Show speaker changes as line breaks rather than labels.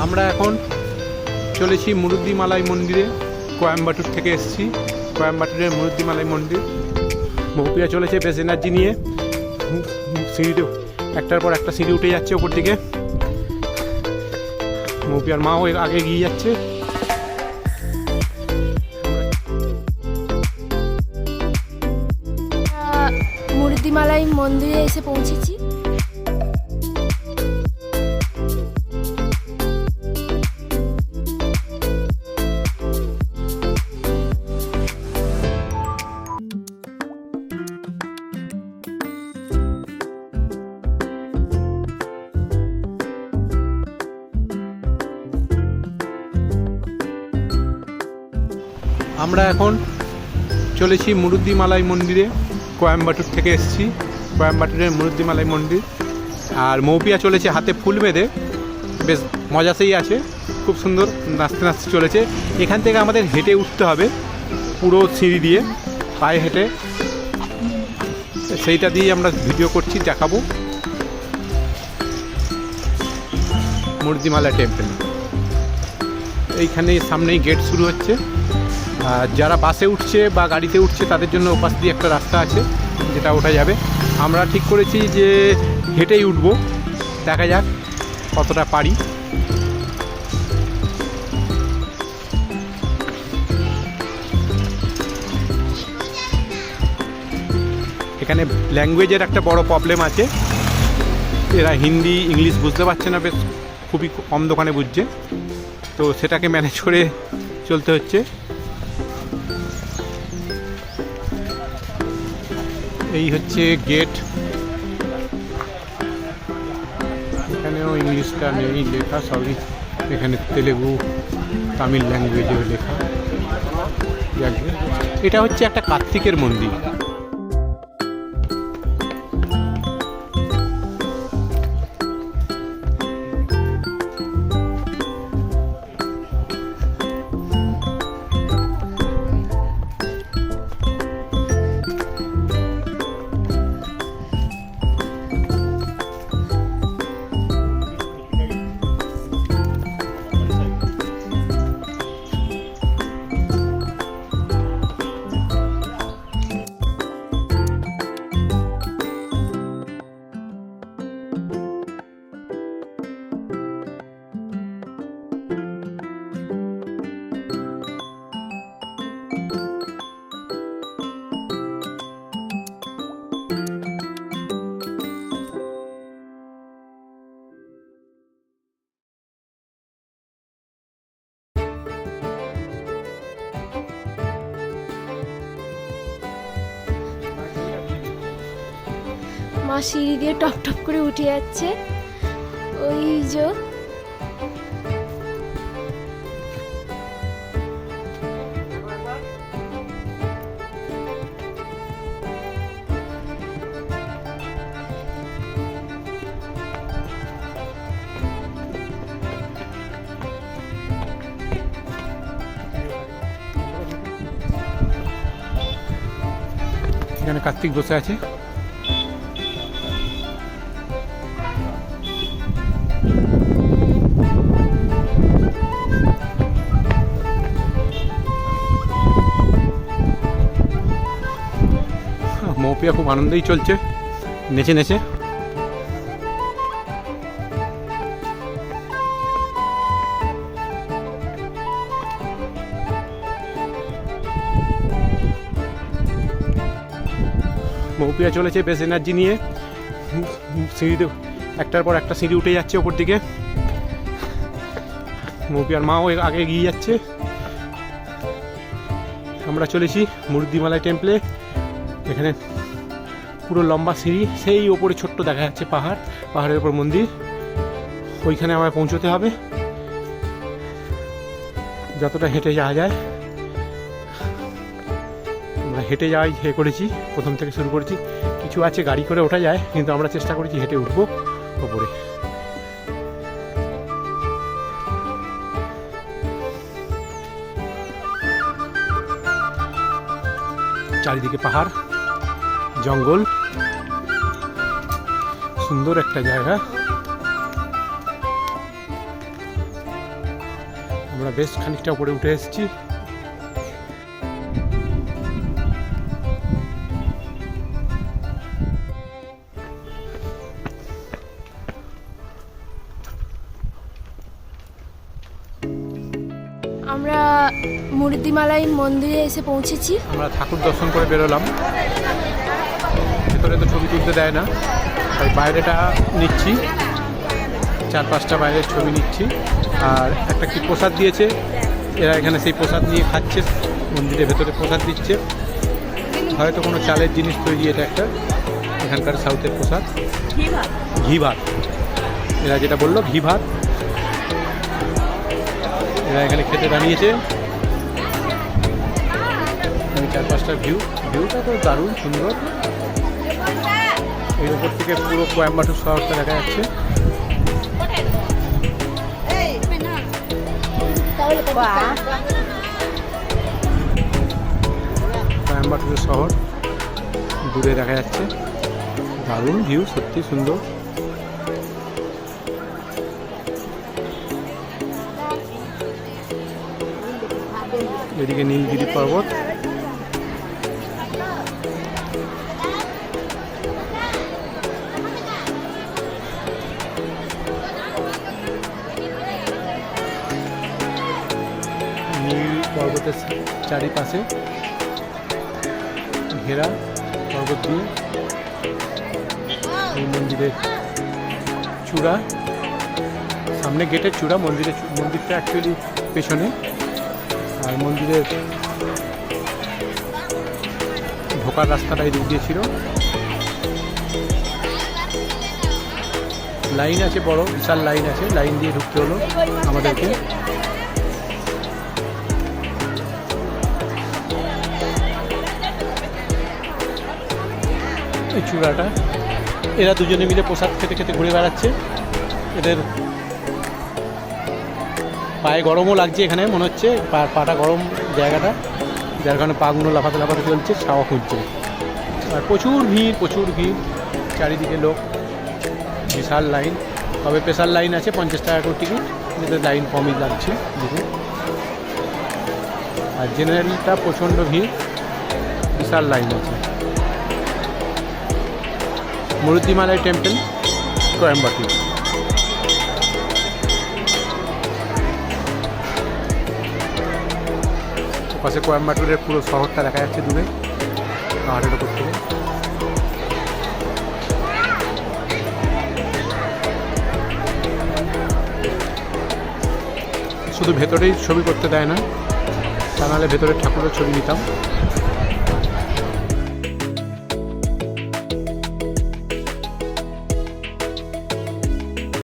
আমরা এখন চলেছি মুরুদ্দিমালাই মন্দিরে। কোয়েম্বাটুর থেকে এসেছি, কোয়েম্বাটুরের মুরুদ্দিমালাই মন্দির। মৌপিয়া চলেছে বেশ এনার্জি নিয়ে, সিঁড়িতে একটার পর একটা সিঁড়ি উঠে যাচ্ছে ওপর দিকে। মৌপিয়ার মাও আগে এগিয়ে যাচ্ছে।
মুরুদ্দিমালাই মন্দিরে এসে পৌঁছেছি।
আমরা এখন চলেছি মুরুদ্দিমালাই মন্দিরে। কোয়েম্বাটুর থেকে এসেছি, কোয়েম্বাটুরের মুরুদ্দিমালাই মন্দির। আর মৌপিয়া চলেছে হাতে ফুল বেঁধে, বেশ মজাতেই আছে, খুব সুন্দর নাচতে নাচতে চলেছে। এখান থেকে আমাদের হেঁটে উঠতে হবে পুরো সিঁড়ি দিয়ে, পায়ে হেঁটে। সেইটা দিয়ে আমরা ভিডিও করছি, দেখাবো। মুরুদ্দিমালাই টেম্পল এইখানে সামনেই গেট শুরু হচ্ছে। আর যারা বাসে উঠছে বা গাড়িতে উঠছে তাদের জন্য ওপাশ দিয়ে একটা রাস্তা আছে, যেটা ওঠা যাবে। আমরা ঠিক করেছি যে হেঁটেই উঠবো, দেখা যাক কতটা পারি। এখানে ল্যাঙ্গুয়েজের একটা বড় প্রবলেম আছে, এরা হিন্দি ইংলিশ বুঝতে পারছে না, বেশ খুবই কম দোকানে বুঝছে, তো সেটাকে ম্যানেজ করে চলতে হচ্ছে। এই হচ্ছে গেট। এখানেও ইংলিশটা নেই লেখা, সবই এখানে তেলেগু তামিল ল্যাঙ্গুয়েজেও লেখা। এটা হচ্ছে একটা কার্তিকের মন্দির।
মা সিঁড়ি দিয়ে টপ টপ করে উঠে যাচ্ছে। ওই যে
এখানে কার্তিক বসে আছে। মৌপিয়া খুব আনন্দেই চলছে, নেচে নেচে। মৌপিয়া চলেছে বেশ এনার্জি নিয়ে, সিঁড়িতে একটার পর একটা সিঁড়ি উঠে যাচ্ছে ওপর দিকে। মৌপিয়ার মাও আগে এগিয়ে যাচ্ছে। আমরা চলেছি মুরুদ্দিমালাই টেম্পলে। এখানে পুরো লম্বা সিঁড়ি, সেই ওপরে ছোট্ট দেখা যাচ্ছে পাহাড়, পাহাড়ের ওপর মন্দির। ওইখানে আমায় পৌঁছতে হবে, যতটা হেঁটে যাওয়া যায়। আমরা হেঁটে যাওয়াই করেছি, প্রথম থেকে শুরু করেছি। কিছু আছে গাড়ি করে ওঠা যায়, কিন্তু আমরা চেষ্টা করেছি হেঁটে উঠবো ওপরে। চারিদিকে পাহাড়, জঙ্গল, সুন্দর একটা জায়গা। আমরা বেশ খানিকটা উপরে উঠে এসেছি।
আমরা মুরুদ্দিমালাই মন্দিরে এসে পৌঁছেছি।
আমরা ঠাকুর দর্শন করে বেরোলাম। ভেতরে তো ছবি তুলতে দেয় না, তাই বাইরেটা নিচ্ছি, 4-5টা বাইরের ছবি নিচ্ছি। আর একটা কি প্রসাদ দিয়েছে, এরা এখানে সেই প্রসাদ নিয়ে খাচ্ছে, মন্দিরের ভেতরে প্রসাদ দিচ্ছে, হয়তো কোনো চালের জিনিস তৈরি। এটা একটা এখানকার সাউথের প্রসাদ, ঘি ভাত। এরা যেটা বললো ঘি ভাত, এরা এখানে খেতে দাঁড়িয়েছে। 4-5টা ভিউটা তো দারুণ সুন্দর। এর উপর থেকে পুরো কোয়েম্বাটুর শহরটা দেখা যাচ্ছে। কোয়েম্বাটুরের শহর দূরে দেখা যাচ্ছে, দারুণ ভিউ, সত্যি সুন্দর। এদিকে নীলগিরি পর্বত, নীল পর্বতের চারিপাশে ঘেরা পর্বত দিয়ে এই মন্দিরের চূড়া, সামনে গেটের চূড়া, মন্দিরটা অ্যাকচুয়ালি পেছনে। আর মন্দিরের ঢোকার রাস্তাটা এই দিক দিয়ে ছিল। লাইন আছে, বড় বিশাল লাইন আছে, লাইন দিয়ে ঢুকতে হলো আমাদেরকে। এই চূড়াটা, এরা দুজনে মিলে প্রসাদ খেতে খেতে ঘুরে বেড়াচ্ছে। এদের পায়ে গরমও লাগছে, এখানে মনে হচ্ছে পাটা গরম জায়গাটা, যার কারণে পাগুলো লাফাতে লাফাতে চলছে, ছাওয়া খুঁজছে। আর প্রচুর ভিড়, চারিদিকে লোক, বিশাল লাইন। তবে স্পেশাল লাইন আছে 50 টাকা করে টিকিট, এদের লাইন কমই লাগছে দেখুন। আর জেনারেলটা প্রচণ্ড ভিড়, বিশাল লাইন আছে। মুরুদ্দিমালাই টেম্পল, কোয়েম্বাটুর। পাশে কোয়েম্বাটুরের পুরো শহরটা দেখা যাচ্ছে দূরে পাহাড়ের ওপর থেকে। শুধু ভেতরেই ছবি করতে দেয় না, তা নাহলে ভেতরের ঠাকুরের ছবি নিতাম।